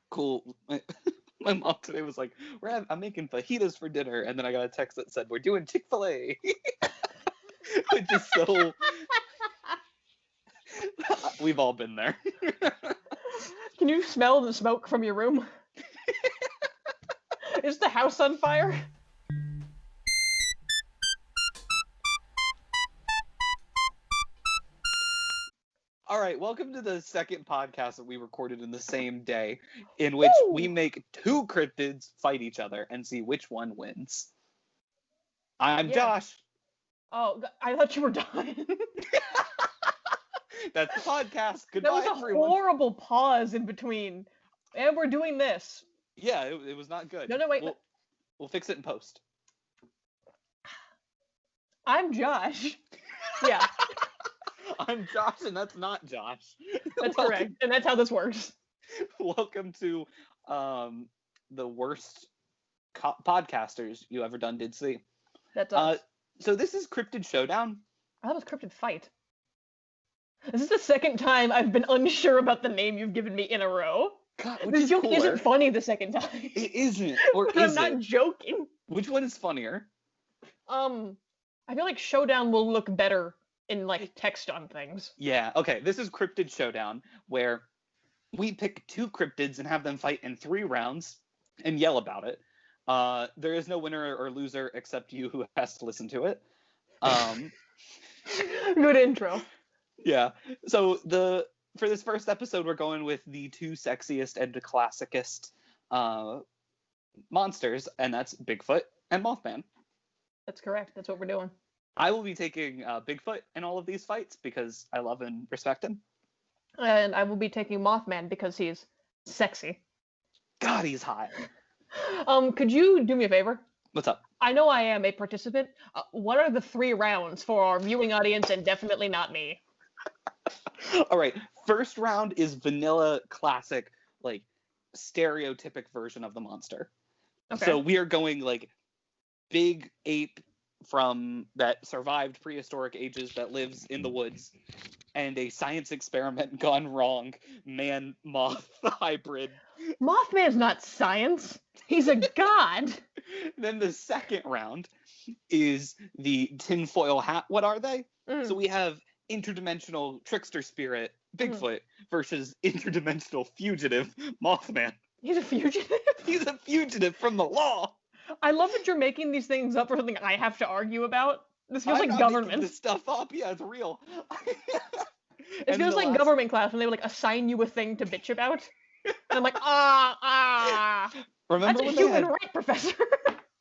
Cool. My mom today was like, I'm making fajitas for dinner, and then I got a text that said, we're doing Chick-fil-A. Which is so... We've all been there. Can you smell the smoke from your room? Is the house on fire? All right, welcome to the second podcast that we recorded in the same day, in which we make two cryptids fight each other and see which one wins. I'm Josh. Oh, I thought you were done. That's the podcast. Goodbye, that was a everyone. Horrible pause in between. And we're doing this. Yeah, it was not good. No, wait. We'll fix it in post. I'm Josh. Yeah. I'm Josh, and that's not Josh. That's correct, and that's how this works. Welcome to the worst podcasters you ever did see. That's us. So this is Cryptid Showdown. I thought it was Cryptid Fight. This is the second time I've been unsure about the name you've given me in a row. God, this joke isn't funny the second time. It isn't, or is it? I'm not joking. Which one is funnier? I feel like Showdown will look better in like text on things. Yeah, okay. This is Cryptid Showdown, where we pick two cryptids and have them fight in 3 rounds and yell about it. There is no winner or loser except you who has to listen to it. Good intro. Yeah. So for this first episode, we're going with the 2 sexiest and classicest monsters, and that's Bigfoot and Mothman. That's correct. That's what we're doing. I will be taking Bigfoot in all of these fights because I love and respect him. And I will be taking Mothman because he's sexy. God, he's hot. Could you do me a favor? What's up? I know I am a participant. What are the 3 rounds for our viewing audience and definitely not me? All right. First round is vanilla classic, like stereotypic version of the monster. Okay. So we are going like big ape from that survived prehistoric ages that lives in the woods, and a science experiment gone wrong man-moth hybrid. Mothman's not science. He's a god. Then the second round is the tinfoil hat. What are they? So we have interdimensional trickster spirit Bigfoot versus interdimensional fugitive Mothman. He's a fugitive? He's a fugitive from the law. I love that you're making these things up for something I have to argue about. This feels I'm like not government. making this stuff up. Yeah, it's real. It feels like government class when they would like assign you a thing to bitch about. And I'm like, Remember that's when a human right, professor.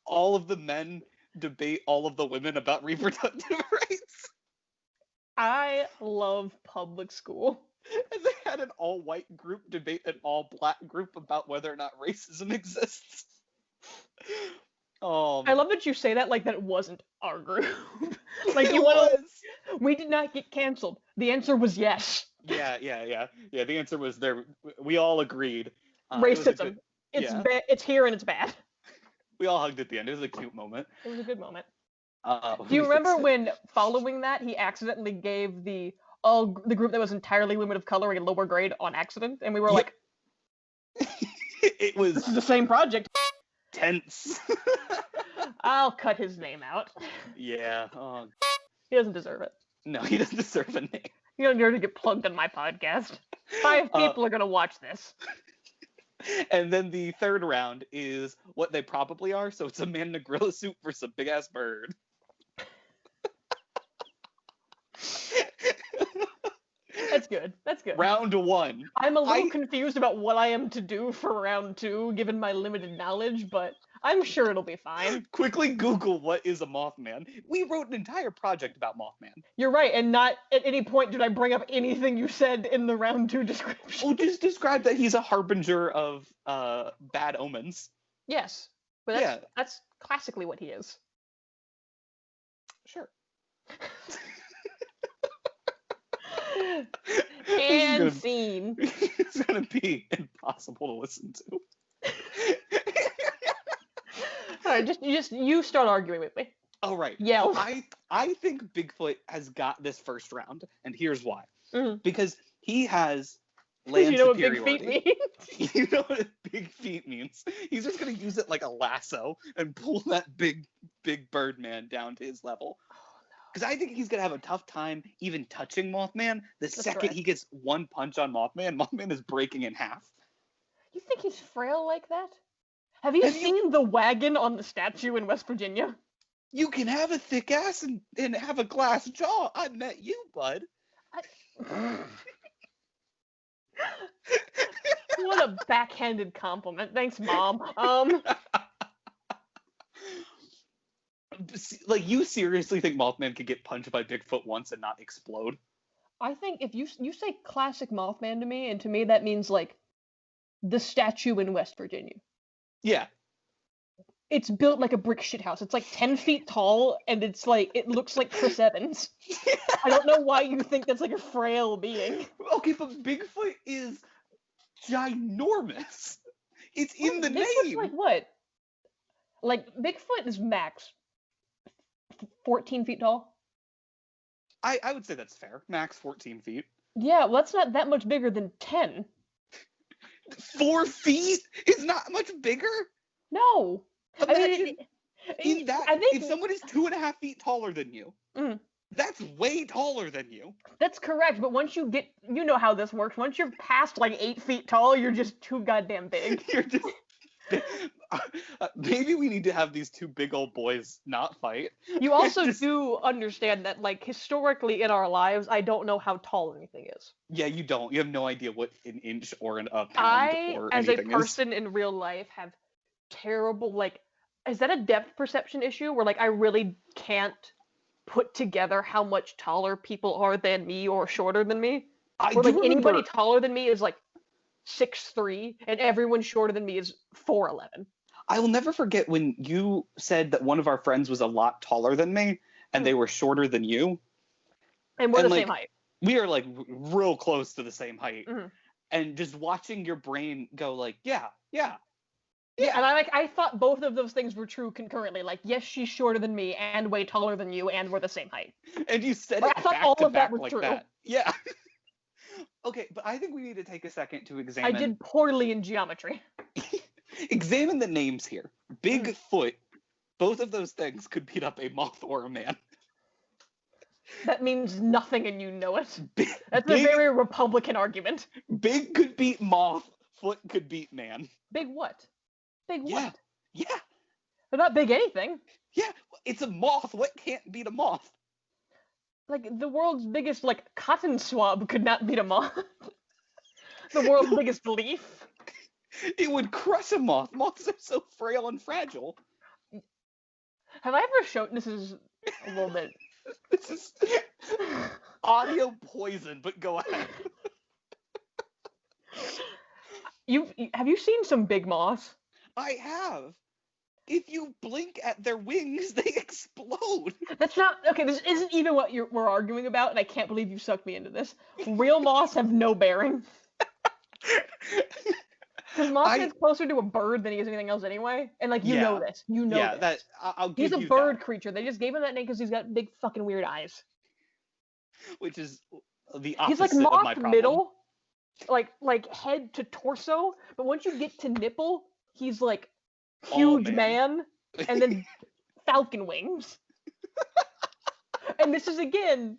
All of the men debate all of the women about reproductive rights? I love public school. And they had an all-white group debate an all-black group about whether or not racism exists. I love that you say that like that wasn't our group. Like it was. We did not get canceled. The answer was yes. Yeah. The answer was there. We all agreed. Racism. It's here and it's bad. We all hugged at the end. It was a cute moment. It was a good moment. Do you remember when, following that, he accidentally gave the group that was entirely women of color a lower grade on accident, and we were like, it was this is the same project. Tense. I'll cut his name out. Yeah. He doesn't deserve it. No, he doesn't deserve a name. You don't deserve to get plugged on my podcast. 5 people are gonna watch this. And then the third round is what they probably are. So it's a man in a gorilla suit versus a big ass bird. That's good. Round 1. I'm a little confused about what I am to do for round 2, given my limited knowledge, but I'm sure it'll be fine. Quickly Google what is a Mothman. We wrote an entire project about Mothman. You're right, and not at any point did I bring up anything you said in the round 2 description. Well, just describe that he's a harbinger of bad omens. Yes, but that's classically what he is. Sure. And scene. It's gonna be impossible to listen to. All right, you start arguing with me. All right. Yeah. I think Bigfoot has got this first round, and here's why. Mm-hmm. Because he has land you know what big superiority. feet means? You know what big feet means. He's just going to use it like a lasso and pull that big Birdman down to his level. Because I think he's going to have a tough time even touching Mothman. The second he gets one punch on Mothman, Mothman is breaking in half. You think he's frail like that? Have you seen the wagon on the statue in West Virginia? You can have a thick ass and have a glass jaw. I met you, bud. What a backhanded compliment. Thanks, Mom. Like, you seriously think Mothman could get punched by Bigfoot once and not explode? I think if you say classic Mothman to me, and to me that means, like, the statue in West Virginia. Yeah. It's built like a brick shithouse. It's like 10 feet tall, and it's like, it looks like Chris Evans. Yeah. I don't know why you think that's like a frail being. Okay, but Bigfoot is ginormous. It's in the Bigfoot's name. Like what? Like, Bigfoot is max 14 feet tall. I would say that's fair. Max 14 feet. Yeah, well, that's not that much bigger than 10. 4 feet is not much bigger? No. Imagine if someone is 2.5 feet taller than you, that's way taller than you. That's correct, but once you get, you know how this works. Once you're past like 8 feet tall, you're just too goddamn big. You're just... maybe we need to have these two big old boys not fight. You also do understand that, like, historically in our lives, I don't know how tall anything is. Yeah, you don't. You have no idea what an inch or a pound or as anything a person in real life, have terrible, like, is that a depth perception issue where, like, I really can't put together how much taller people are than me or shorter than me? Anybody taller than me is like 6'3", and everyone shorter than me is 4'11". I will never forget when you said that one of our friends was a lot taller than me, and they were shorter than you. And we're the same height. We are, like, real close to the same height. Mm-hmm. And just watching your brain go, like, yeah. And I thought both of those things were true concurrently. Like, yes, she's shorter than me, and way taller than you, and we're the same height. And you said it I thought all of that was like true. That. Yeah. Okay, but I think we need to take a second to examine... I did poorly in geometry. Examine the names here. Bigfoot. Both of those things could beat up a moth or a man. That means nothing, and you know it. That's a very Republican argument. Big could beat moth. Foot could beat man. Big what? Big what? Yeah. They're not big anything. Yeah, it's a moth. What can't beat a moth? Like, the world's biggest, like, cotton swab could not beat a moth. The world's biggest leaf. It would crush a moth. Moths are so frail and fragile. Have I ever shown... This is a little bit... This is audio poison, but go ahead. Have you seen some big moths? I have. If you blink at their wings, they explode. That's not... Okay, this isn't even what we're arguing about, and I can't believe you sucked me into this. Real moths have no bearing. Because Mothman's closer to a bird than he is anything else anyway. And, like, you know this. You know this. I'll give you He's a bird creature. They just gave him that name because he's got big fucking weird eyes. Which is the opposite he's like of moth my problem. middle, like head to torso, but once you get to nipple, he's like huge man, and then falcon wings. And this is, again,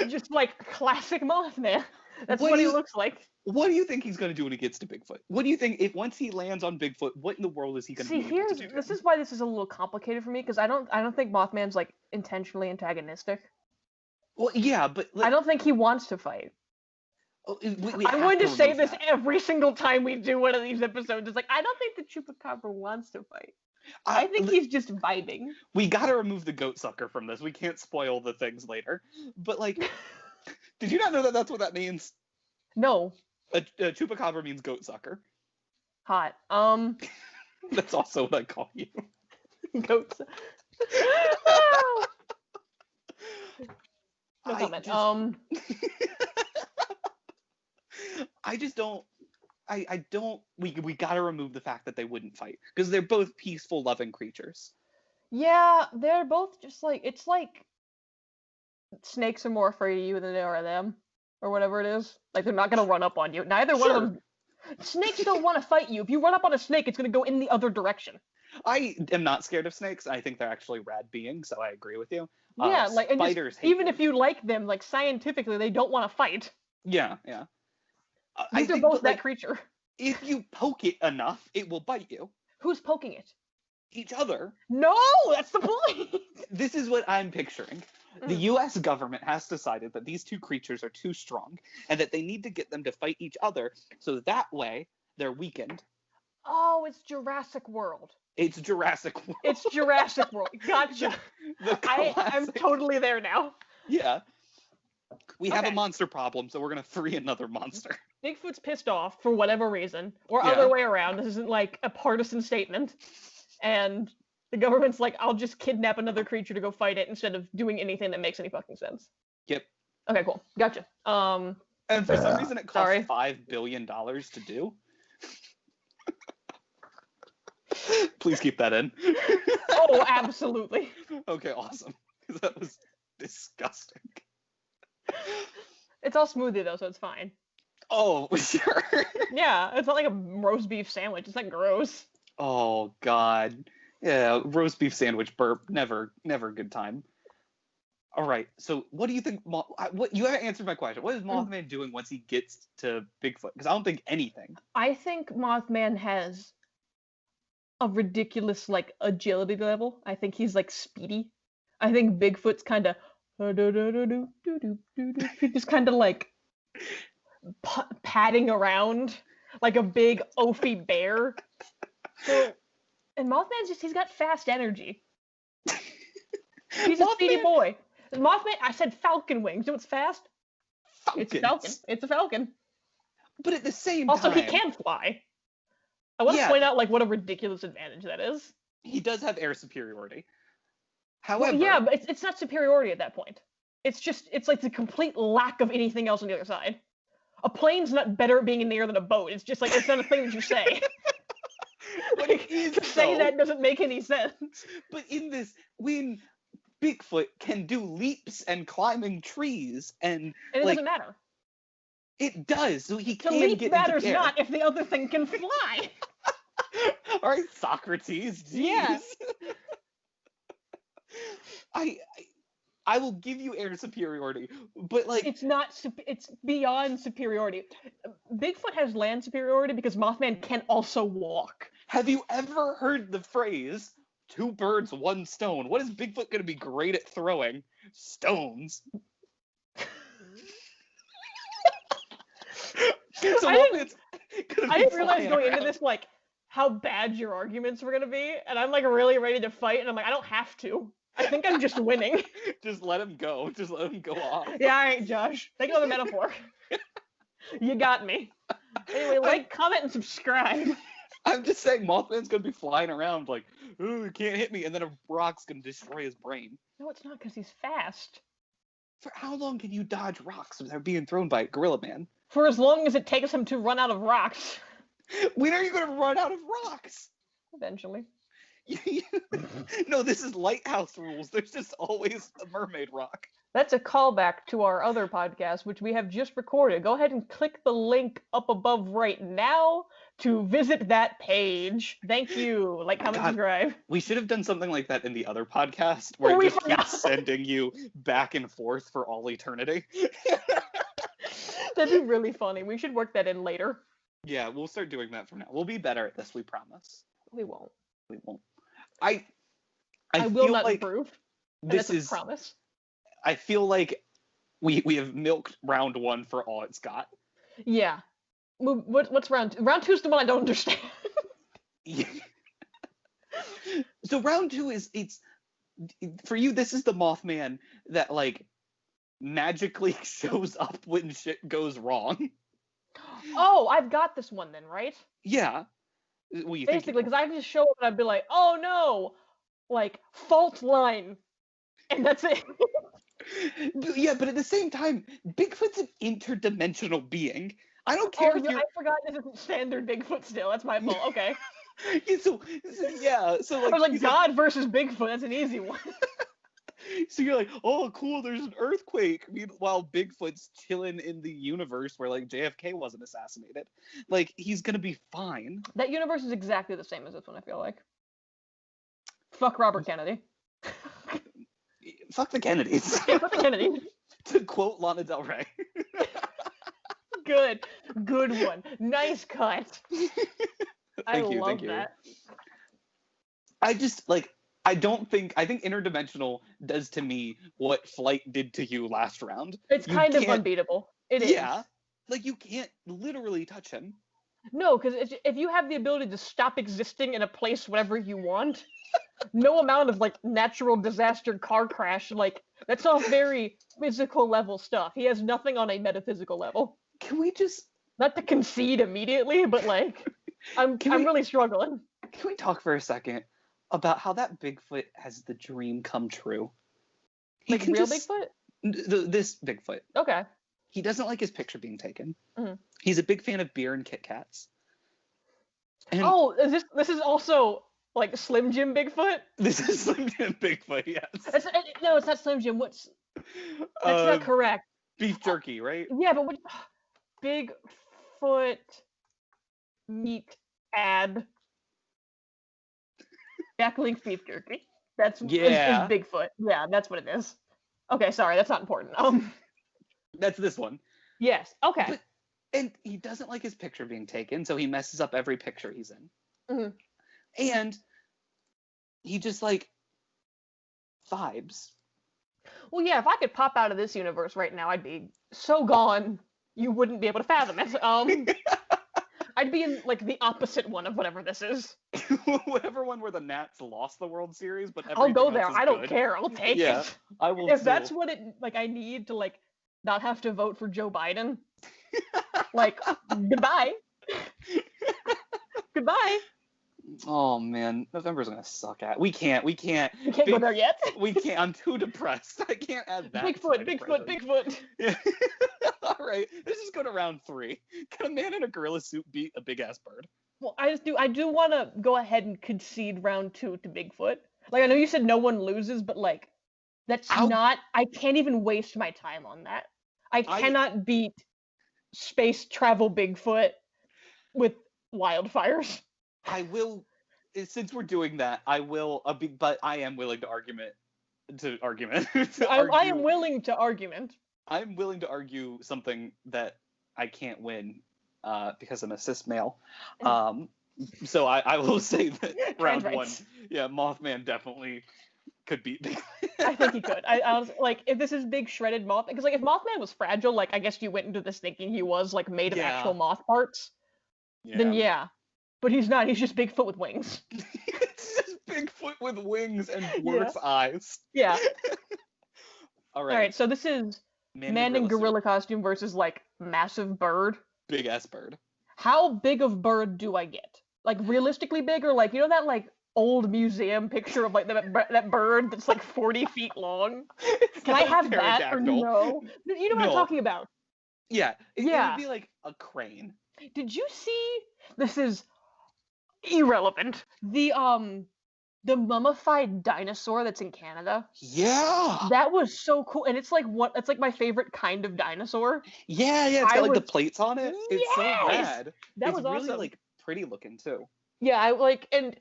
just like classic Mothman. That's what he looks like. What do you think he's going to do when he gets to Bigfoot? What do you think, if once he lands on Bigfoot, what in the world is he going to be able to do? This is why this is a little complicated for me, because I don't think Mothman's, like, intentionally antagonistic. Well, yeah, but... I don't think he wants to fight. I'm going to say this every single time we do one of these episodes. It's like, I don't think the Chupacabra wants to fight. I think he's just vibing. We gotta remove the goat sucker from this. We can't spoil the things later. But, like, did you not know that that's what that means? No. A Chupacabra means goat sucker. Hot. That's also what I call you. Goat sucker. No comment. I just don't. I don't. We gotta remove the fact that they wouldn't fight, because they're both peaceful, loving creatures. Yeah, they're both just like, it's like snakes are more afraid of you than they are of them. or whatever it is. Like, they're not gonna run up on you. Neither one of Sure. them. Snakes don't want to fight you. If you run up on a snake, it's gonna go in the other direction. I am not scared of snakes. I think they're actually rad beings, so I agree with you. Yeah, like, and Spiders just, hate even me. if you like them, like, scientifically, they don't want to fight. Yeah, yeah. I These are think both that, that like, creature. if you poke it enough, it will bite you. Who's poking it? Each other. No, that's the point. This is what I'm picturing. The US government has decided that these two creatures are too strong and that they need to get them to fight each other so that way they're weakened. Oh, it's Jurassic World. It's Jurassic World. It's Jurassic World. Gotcha. I'm totally there now. Yeah. We have a Okay. monster problem, so we're going to free another monster. Bigfoot's pissed off for whatever reason, or Yeah. other way around. This isn't like a partisan statement. And the government's like, I'll just kidnap another creature to go fight it instead of doing anything that makes any fucking sense. Yep. Okay, cool. Gotcha. And for some reason, it costs sorry. $5 billion to do. Please keep that in. Oh, absolutely. Okay, awesome. That was disgusting. It's all smoothie though, so it's fine. Oh, sure. Yeah, it's not like a roast beef sandwich. It's not gross. Oh, God. Yeah, roast beef sandwich burp. Never a good time. All right, so what do you think? What you haven't answered my question. What is Mothman doing once he gets to Bigfoot? Because I don't think anything. I think Mothman has a ridiculous, like, agility level. I think he's, like, speedy. I think Bigfoot's kind of... He's just kind of, like, padding around like a big oafy bear. So, and Mothman's just, he's got fast energy. He's a speedy boy. Mothman, I said falcon wings. You know what's fast? Falcons. It's falcon. It's a falcon. But at the same Also, time... he can fly. I want to point out, like, what a ridiculous advantage that is. He does have air superiority. However... Well, yeah, but it's not superiority at that point. It's just, it's like the complete lack of anything else on the other side. A plane's not better at being in the air than a boat. It's just like, it's not a thing that you say. But it is, to say that doesn't make any sense. But in this, when Bigfoot can do leaps and climbing trees and it like, doesn't matter. It does. So he The can leap get matters into the air. not if the other thing can fly. All right, Socrates. Jeez. Yeah. I will give you air superiority, but like it's not. It's beyond superiority. Bigfoot has land superiority because Mothman can also walk. Have you ever heard the phrase "two birds, one stone"? What is Bigfoot going to be great at throwing? Stones. So I didn't realize going into this like how bad your arguments were going to be, and I'm like really ready to fight, and I'm like, I don't have to. I think I'm just winning. Just let him go. Just let him go off. Yeah, all right, Josh. Take another metaphor. You got me. Anyway, like, comment, and subscribe. I'm just saying Mothman's going to be flying around like, ooh, you can't hit me, and then a rock's going to destroy his brain. No, it's not, because he's fast. For how long can you dodge rocks without being thrown by a gorilla man? For as long as it takes him to run out of rocks. When are you going to run out of rocks? Eventually. No, this is Lighthouse rules. There's just always a mermaid rock. That's a callback to our other podcast, which we have just recorded. Go ahead and click the link up above right now to visit that page. Thank you. Like, comment, subscribe. We should have done something like that in the other podcast, where it just keeps sending you back and forth for all eternity. That'd be really funny. We should work that in later. Yeah, we'll start doing that from now. We'll be better at this, we promise. We won't. We won't. I will not like improve. This is a promise. I feel like we have milked round one for all it's got. Yeah. What's round two? Round two is the one I don't understand. So round two it's for you. This is the Mothman that like magically shows up when shit goes wrong. Oh, I've got this one then, right? Yeah. Basically, because I just show up and I'd be like, oh no, like, fault line. And that's it. Yeah, but at the same time, Bigfoot's an interdimensional being. I don't care if you're... I forgot this isn't standard Bigfoot still. That's my fault. Okay. So like... I was like, God versus Bigfoot. That's an easy one. So you're like, oh, cool, there's an earthquake. Meanwhile, Bigfoot's chilling in the universe where, like, JFK wasn't assassinated. Like, he's gonna be fine. That universe is exactly the same as this one, I feel like. Fuck Robert Kennedy. Fuck the Kennedys. Yeah, fuck the Kennedys. To quote Lana Del Rey. Good one. Nice cut. I Thank love you. that. I think interdimensional does to me what Flight did to you last round. It's kind of unbeatable. It is. Yeah. Like, you can't literally touch him. No, because if you have the ability to stop existing in a place whenever you want, no amount of, like, natural disaster, car crash, like, that's all very physical level stuff. He has nothing on a metaphysical level. Can we just... Not to concede immediately, but, like, I'm really struggling. Can we talk for a second about how that Bigfoot has the dream come true? Like, real Bigfoot? This Bigfoot. Okay. He doesn't like his picture being taken. Mm-hmm. He's a big fan of beer and Kit Kats. And this is also, like, Slim Jim Bigfoot? This is Slim Jim Bigfoot, yes. No, it's not Slim Jim. That's not correct. Beef jerky, right? Yeah, but Bigfoot meat ad. Backlink beef jerky. That's is Bigfoot. Yeah, that's what it is. Okay, sorry, that's not important. That's this one. Yes. Okay. And he doesn't like his picture being taken, so he messes up every picture he's in. Mm-hmm. And he just, like, vibes. Well, yeah, if I could pop out of this universe right now, I'd be so gone, you wouldn't be able to fathom it. I'd be in, like, the opposite one of whatever this is. Whatever one where the Nats lost the World Series, but I'll go there. I don't care. I'll take it. I will. If that's what I need to, like, not have to vote for Joe Biden. Like, goodbye. Goodbye. Oh man, November's gonna suck at. We can't go there yet. We can't. I'm too depressed. I can't add that. Bigfoot. Yeah. All right, let's just go to round 3. Can a man in a gorilla suit beat a big ass bird? Well, I do want to go ahead and concede round 2 to Bigfoot. Like, I know you said no one loses, but, like, that's not. I can't even waste my time on that. I cannot beat space travel Bigfoot with wildfires. I will, since we're doing that, I will, but I am willing to argument. I am willing to argument. I'm willing to argue something that I can't win because I'm a cis male. So I will say that round 1, Mothman definitely could beat Bigfoot. I think he could. I was like, if this is big shredded moth, because, like, if Mothman was fragile, like, I guess you went into this thinking he was, like, made of actual moth parts. Then yeah. But he's not. He's just Bigfoot with wings. It's just Bigfoot with wings and dwarf's eyes. Yeah. All right. All right. So this is man in gorilla costume versus, like, massive bird. Big ass bird. How big of bird do I get? Like, realistically big, or, like, you know that, like, old museum picture of, like, that bird that's, like, 40 feet long? Can I have that or no? You know what I'm talking about? Yeah. It would be like a crane. Did you see? This is irrelevant. The mummified dinosaur that's in Canada. Yeah. That was so cool, and it's like my favorite kind of dinosaur. Yeah. It's got, like, the plates on it. It's so rad. That was really, awesome. like, pretty looking too. Yeah, I like, and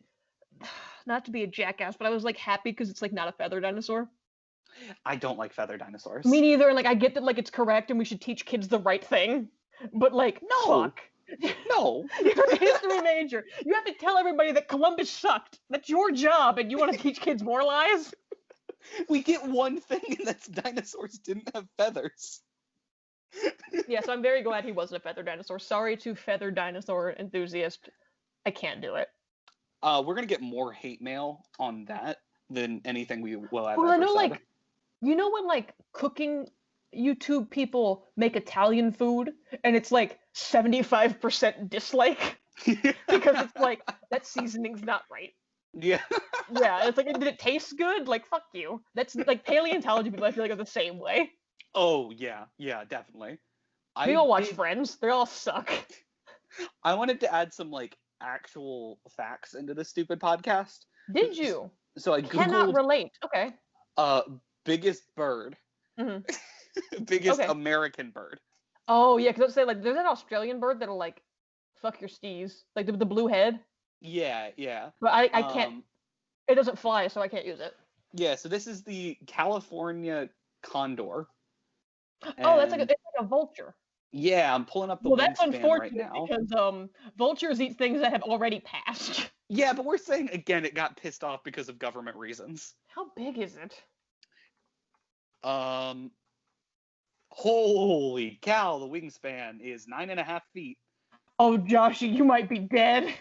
not to be a jackass, but I was, like, happy because it's, like, not a feather dinosaur. I don't like feather dinosaurs. Me neither, and, like, I get that, like, it's correct and we should teach kids the right thing, but, like, fuck. No. You're a history major. You have to tell everybody that Columbus sucked. That's your job, and you want to teach kids more lies? We get one thing, and that's dinosaurs didn't have feathers. Yeah, so I'm very glad he wasn't a feather dinosaur. Sorry to feather dinosaur enthusiast. I can't do it. We're going to get more hate mail on that than anything we will have ever I know, said. Like, you know when, like, cooking YouTube people make Italian food and it's, like, 75% dislike because it's like, that seasoning's not right. Yeah. Yeah, it's like, did it taste good? Like, fuck you. That's, like, paleontology people, I feel like, are the same way. Oh, yeah, definitely. We all watch Friends. They all suck. I wanted to add some, like, actual facts into this stupid podcast. Did you? So I Googled... Cannot relate. Okay. biggest bird. Biggest American bird. Oh, yeah, because let's say, like, there's an Australian bird that'll, like, fuck your steez. Like, the blue head. Yeah, yeah. But I can't... It doesn't fly, so I can't use it. Yeah, so this is the California condor. Oh, it's like a vulture. Yeah, I'm pulling up the wingspan that's unfortunate right now. Because vultures eat things that have already passed. Yeah, but we're saying, again, it got pissed off because of government reasons. How big is it? Holy cow, the wingspan is 9.5 feet. Oh, Joshie, you might be dead.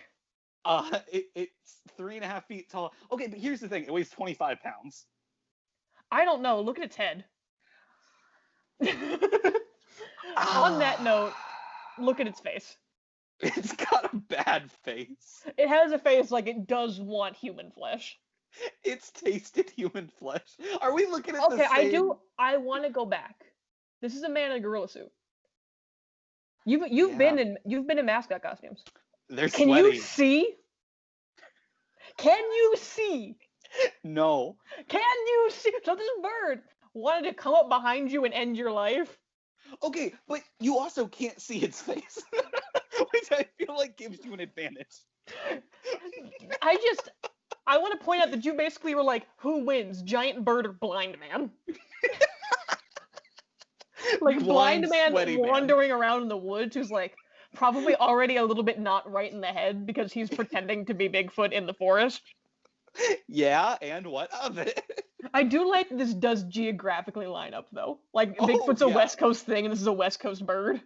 It's 3.5 feet tall. Okay, but here's the thing. It weighs 25 pounds. I don't know. Look at its head. On that note, look at its face. It's got a bad face. It has a face like it does want human flesh. It's tasted human flesh. Are we looking at the same? I want to go back. This is a man in a gorilla suit. You've been in mascot costumes. They're Can sweaty. you see? Can you see? No. Can you see? So this bird wanted to come up behind you and end your life. Okay, but you also can't see its face, which I feel like gives you an advantage. I want to point out that you basically were like, who wins, giant bird or blind man? Like blind man wandering around in the woods who's like probably already a little bit not right in the head because he's pretending to be Bigfoot in the forest. Yeah, and what of it? I do like that this does geographically line up though. Like Bigfoot's a West Coast thing and this is a West Coast bird.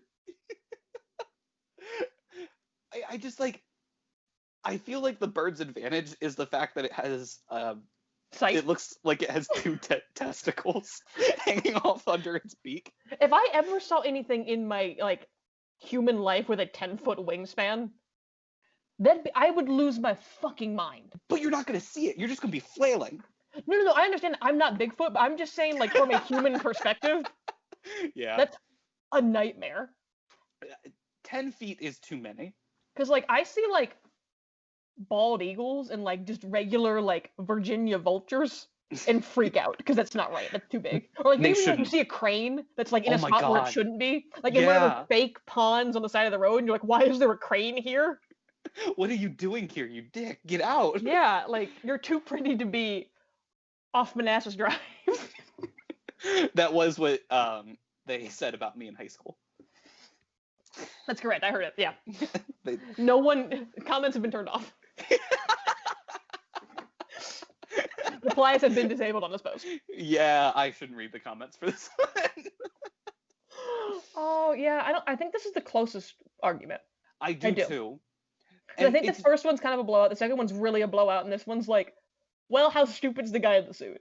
I just like, I feel like the bird's advantage is the fact that it has sight. It looks like it has two testicles hanging off under its beak. If I ever saw anything in my like human life with a 10-foot wingspan, then I would lose my fucking mind. But you're not gonna see it. You're just gonna be flailing. No. I understand. I'm not Bigfoot, but I'm just saying, like, from a human perspective. Yeah. That's a nightmare. 10 feet is too many. Because, like, I see, like, bald eagles and, like, just regular, like, Virginia vultures and freak out because that's not right. That's too big. Or, like, maybe you see a crane that's, like, in a spot where it shouldn't be. Like, in one of those fake ponds on the side of the road, and you're like, why is there a crane here? What are you doing here, you dick? Get out. Yeah, like, you're too pretty to be off Manassas Drive. That was what they said about me in high school. That's correct. I heard it. Yeah. No one... Comments have been turned off. Replies have been disabled on this post. Yeah, I shouldn't read the comments for this one. Oh, yeah. I think this is the closest argument. I do too. And I think the first one's kind of a blowout. The second one's really a blowout. And this one's like, well, how stupid's the guy in the suit?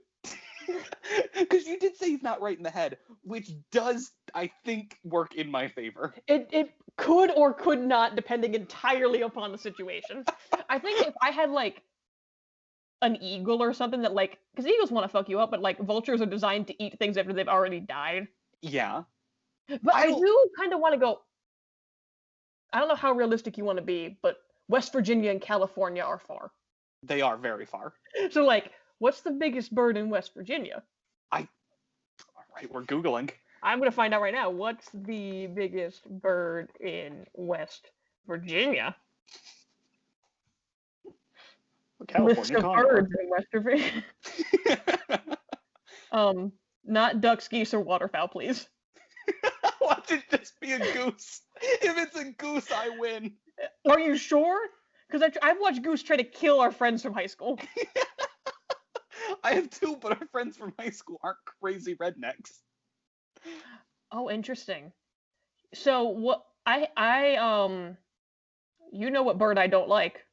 Because you did say he's not right in the head, which does, I think, work in my favor. It could or could not, depending entirely upon the situation. I think if I had, like, an eagle or something that, like... Because eagles want to fuck you up, but, like, vultures are designed to eat things after they've already died. Yeah. But I do kind of want to go... I don't know how realistic you want to be, but West Virginia and California are far. They are very far. So, like, what's the biggest bird in West Virginia? All right, we're Googling. I'm going to find out right now. What's the biggest bird in West Virginia? List of birds in West Virginia. Not ducks, geese, or waterfowl, please. Watch it just be a goose. If it's a goose, I win. Are you sure? Because I've watched Goose try to kill our friends from high school. I have too, but our friends from high school aren't crazy rednecks. Oh, interesting. So what you know what bird I don't like?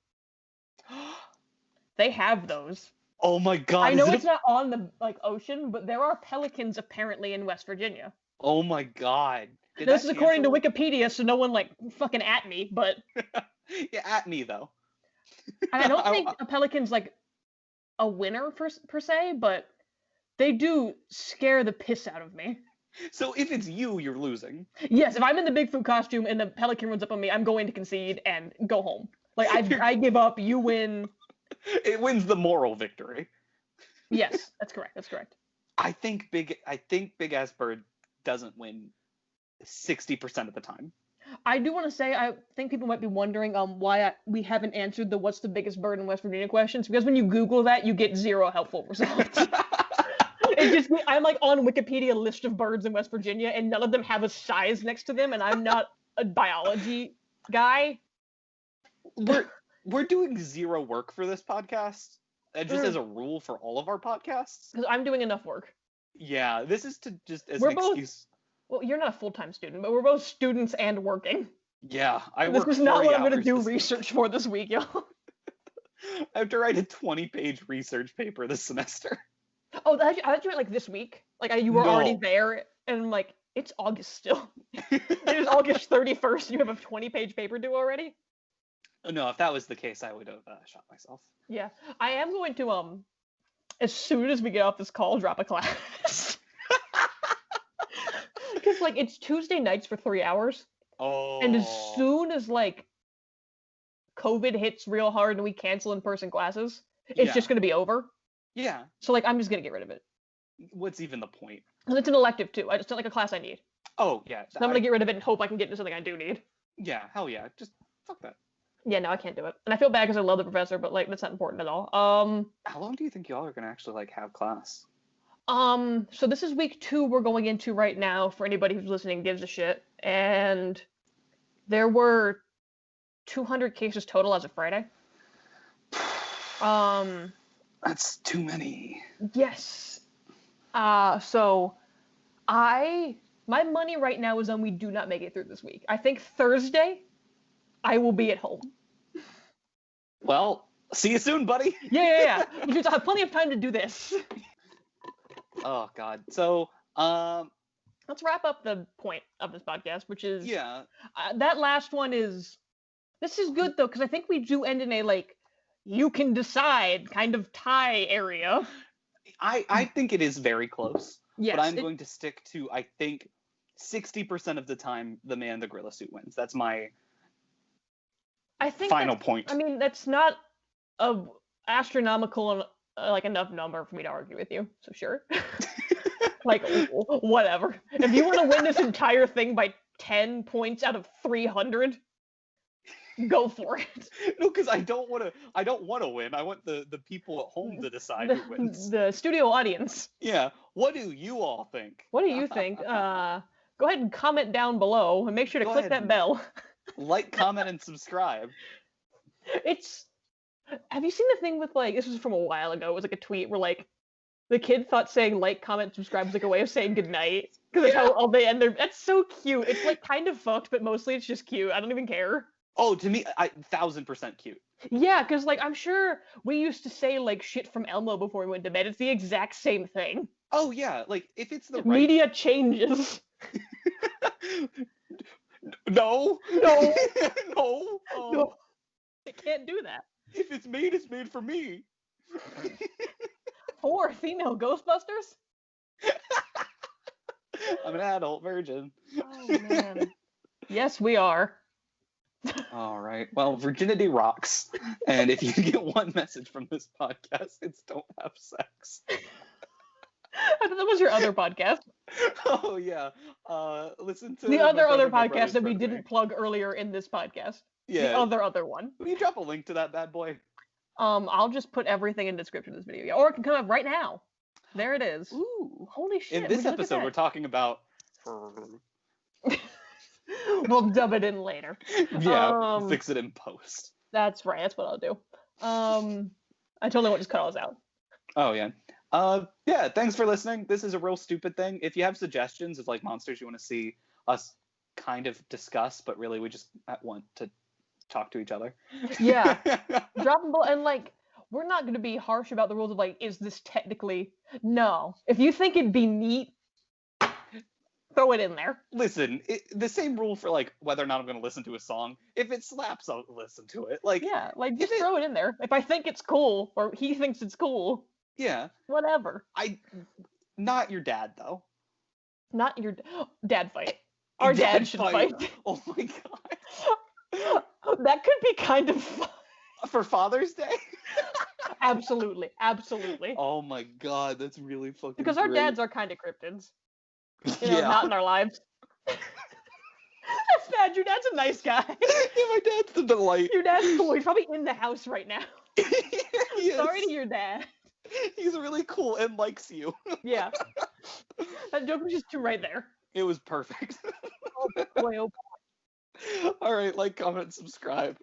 They have those. Oh my god. I know it's not on the ocean, but there are pelicans apparently in West Virginia. Oh my god. This is according to Wikipedia, so no one fucking at me, but yeah, at me though. And I don't think a pelican's like a winner per se, but they do scare the piss out of me. So if it's you, you're losing. Yes, if I'm in the Bigfoot costume and the pelican runs up on me, I'm going to concede and go home. Like I give up, you win. It wins the moral victory. Yes, that's correct. That's correct. I think big ass bird doesn't win 60% of the time. I do want to say, I think people might be wondering why we haven't answered the "What's the biggest bird in West Virginia" questions, because when you Google that, you get 0 helpful results. It just, I'm like on Wikipedia list of birds in West Virginia, and none of them have a size next to them, and I'm not a biology guy. We're doing 0 work for this podcast, just as a rule for all of our podcasts. Because I'm doing enough work. Yeah, this is to just as an excuse. Well, you're not a full-time student, but we're both students and working. Yeah, This is not what I'm going to do research for this week, y'all. I have to write a 20-page research paper this semester. Oh, I had to do it like this week. Like you were already there, and I'm like, it's August still. It is August 31st. You have a 20-page paper due already? No, if that was the case, I would have shot myself. Yeah, I am going to as soon as we get off this call, drop a class. Because like it's Tuesday nights for 3 hours. Oh. And as soon as like COVID hits real hard and we cancel in-person classes, it's just going to be over. Yeah. So like I'm just going to get rid of it. What's even the point? Because it's an elective too. It's not like a class I need. Oh yeah. So I'm going to get rid of it and hope I can get into something I do need. Yeah, hell yeah. Just fuck that. Yeah, no, I can't do it. And I feel bad because I love the professor, but like that's not important at all. How long do you think y'all are gonna actually like have class? So this is week 2 we're going into right now for anybody who's listening gives a shit. And there were 200 cases total as of Friday. That's too many. Yes. So my money right now is on we do not make it through this week. I think Thursday I will be at home. Well, see you soon, buddy. Yeah. Because I have plenty of time to do this. Oh God. So, let's wrap up the point of this podcast, which is that last one is. This is good though, because I think we do end in a like you can decide kind of tie area. I think it is very close. Yes, but I'm going to stick to I think 60% of the time the man in the gorilla suit wins. That's my final point. I mean, that's not a astronomical like enough number for me to argue with you. So sure. Like whatever. If you want to win this entire thing by 10 points out of 300, go for it. No, because I don't want to win. I want the people at home to decide who wins. The studio audience. Yeah. What do you all think? What do you think? Go ahead and comment down below and make sure to click that bell. Like, comment, and subscribe. Have you seen the thing with like, this was from a while ago, it was like a tweet where like, the kid thought saying like, comment, subscribe was like a way of saying goodnight. Because that's how all they end their, that's so cute. It's like kind of fucked, but mostly it's just cute. I don't even care. Oh, to me, 1000% cute. Yeah, because like, I'm sure we used to say like shit from Elmo before we went to bed. It's the exact same thing. Oh yeah, like if it's the media changes. No. No. No. No. It can't do that. If it's made for me. 4 female Ghostbusters? I'm an adult virgin. Oh man. Yes, we are. All right. Well, virginity rocks. And if you get one message from this podcast, it's don't have sex. I thought that was your other podcast. Oh yeah. Listen to the other podcast that we didn't plug earlier in this podcast. Yeah. The other one. Will you drop a link to that bad boy? I'll just put everything in the description of this video. Or it can come up right now. There it is. Ooh. Holy shit. In this episode, we're talking about. We'll dub it in later. Yeah, fix it in post. That's right. That's what I'll do. I totally won't just cut all this out. Oh yeah. Yeah. Thanks for listening. This is a real stupid thing. If you have suggestions of like monsters you want to see us kind of discuss, but really we just want to talk to each other. Yeah. Drop them below, and like we're not going to be harsh about the rules of like, is this technically? No. If you think it'd be neat, throw it in there. Listen, the same rule for like whether or not I'm going to listen to a song. If it slaps, I'll listen to it. Like yeah, like just throw it in there. If I think it's cool or he thinks it's cool. Yeah. Whatever. Not your dad though. Not your dad fight. Our dad should fight. Oh my god. That could be kind of fun. For Father's Day? Absolutely. Absolutely. Oh my god, that's really fucking Because our great. dads are kind of cryptids. You know, Yeah. not in our lives. That's bad. Your dad's a nice guy. Yeah, my dad's the delight. Your dad's cool. He's probably in the house right now. He Sorry is. to your dad. He's really cool and likes you. Yeah. That joke was just too right there. It was perfect. Oh boy, oh boy. All right, like, comment, subscribe.